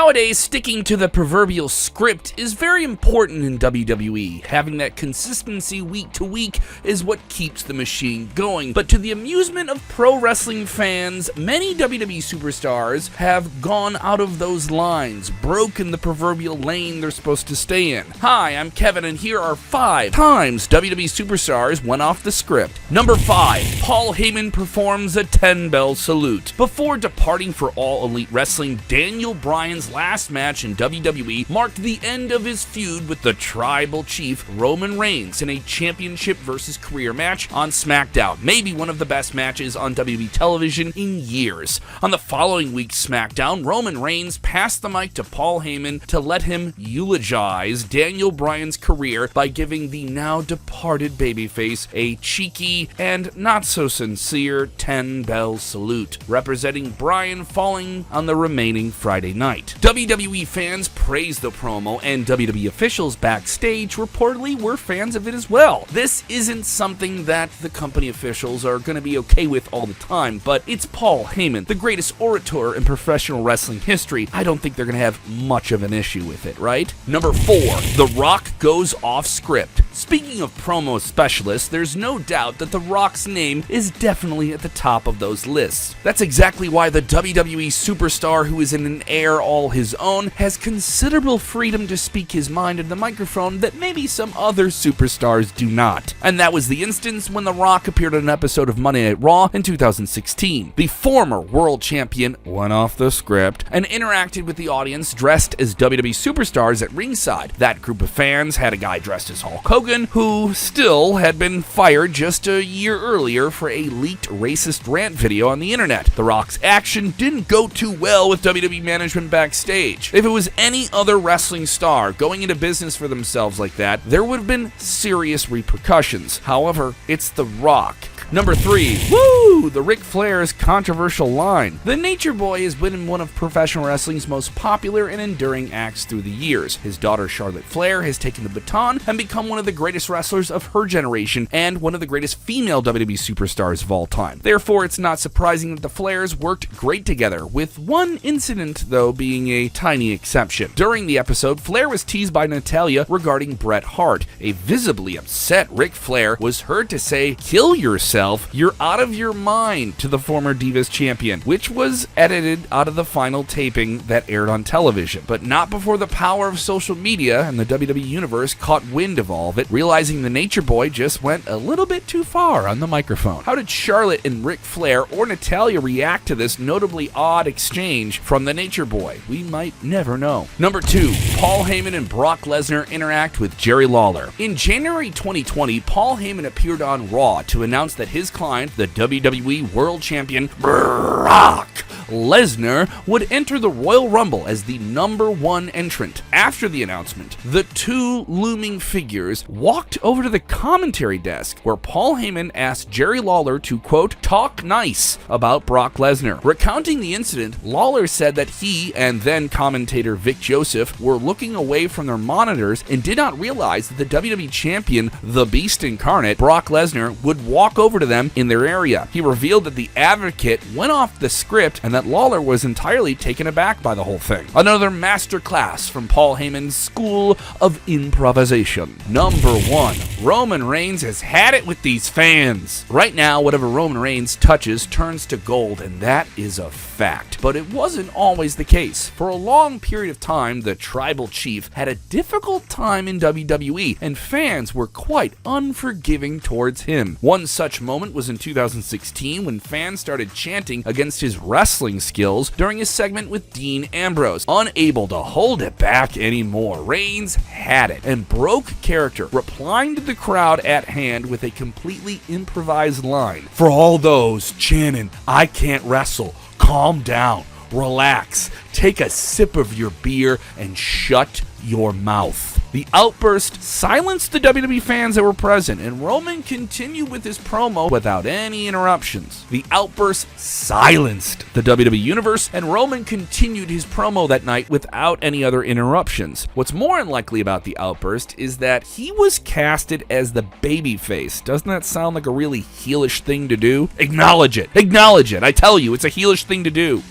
Nowadays, sticking to the proverbial script is very important in WWE. Having that consistency week to week is what keeps the machine going. But to the amusement of pro wrestling fans, many WWE superstars have gone out of those lines, broken the proverbial lane they're supposed to stay in. Hi, I'm Kevin, and here are 5 times WWE superstars went off the script. Number 5, Paul Heyman performs a 10-bell salute. Before departing for All Elite Wrestling, Daniel Bryan's last match in WWE marked the end of his feud with the Tribal Chief Roman Reigns in a championship versus career match on SmackDown, maybe one of the best matches on WWE television in years. On the following week's SmackDown, Roman Reigns passed the mic to Paul Heyman to let him eulogize Daniel Bryan's career by giving the now departed babyface a cheeky and not so sincere 10-bell salute, representing Bryan falling on the remaining Friday night. WWE fans praised the promo, and WWE officials backstage reportedly were fans of it as well. This isn't something that the company officials are going to be okay with all the time, but it's Paul Heyman, the greatest orator in professional wrestling history. I don't think they're going to have much of an issue with it, right? Number 4, The Rock goes off script. Speaking of promo specialists, there's no doubt that The Rock's name is definitely at the top of those lists. That's exactly why the WWE Superstar, who is in an air all his own, has considerable freedom to speak his mind in the microphone that maybe some other superstars do not. And that was the instance when The Rock appeared on an episode of Monday Night Raw in 2016. The former world champion went off the script and interacted with the audience dressed as WWE Superstars at ringside. That group of fans had a guy dressed as Hulk Hogan, who still had been fired just a year earlier for a leaked racist rant video on the internet. The Rock's action didn't go too well with WWE management backstage. If it was any other wrestling star going into business for themselves like that, there would have been serious repercussions. However, it's The Rock. Number 3, woo! The Ric Flair's controversial line. The Nature Boy has been one of professional wrestling's most popular and enduring acts through the years. His daughter Charlotte Flair has taken the baton and become one of the greatest wrestlers of her generation and one of the greatest female WWE superstars of all time. Therefore, it's not surprising that the Flairs worked great together, with one incident, though, being a tiny exception. During the episode, Flair was teased by Natalya regarding Bret Hart. A visibly upset Ric Flair was heard to say, "Kill yourself. You're out of your mind," to the former Divas champion, which was edited out of the final taping that aired on television. But not before the power of social media and the WWE Universe caught wind of all of it, realizing the Nature Boy just went a little bit too far on the microphone. How did Charlotte and Ric Flair or Natalya react to this notably odd exchange from the Nature Boy? We might never know. Number 2, Paul Heyman and Brock Lesnar interact with Jerry Lawler. In January 2020, Paul Heyman appeared on Raw to announce that his client, the WWE World Champion Brock Lesnar, would enter the Royal Rumble as the number 1 entrant. After the announcement, the two looming figures walked over to the commentary desk, where Paul Heyman asked Jerry Lawler to, quote, talk nice about Brock Lesnar. Recounting the incident, Lawler said that he and then commentator Vic Joseph were looking away from their monitors and did not realize that the WWE Champion, the Beast Incarnate, Brock Lesnar, would walk over to them in their area. He revealed that the Advocate went off the script and that Lawler was entirely taken aback by the whole thing. Another masterclass from Paul Heyman's school of improvisation. Number 1, Roman Reigns has had it with these fans. Right now, whatever Roman Reigns touches turns to gold, and that is a fact. But it wasn't always the case. For a long period of time, the Tribal Chief had a difficult time in WWE, and fans were quite unforgiving towards him. One such moment was in 2016 when fans started chanting against his wrestling skills during his segment with Dean Ambrose. Unable to hold it back anymore, Reigns had it and broke character, replying to the crowd at hand with a completely improvised line. For all those chanting, "I can't wrestle," calm down, relax, take a sip of your beer, and shut your mouth. The outburst silenced the WWE fans that were present, and Roman continued with his promo without any interruptions. The outburst silenced the WWE Universe, and Roman continued his promo that night without any other interruptions. What's more unlikely about the outburst is that he was casted as the babyface. Doesn't that sound like a really heelish thing to do? Acknowledge it. Acknowledge it. I tell you, it's a heelish thing to do.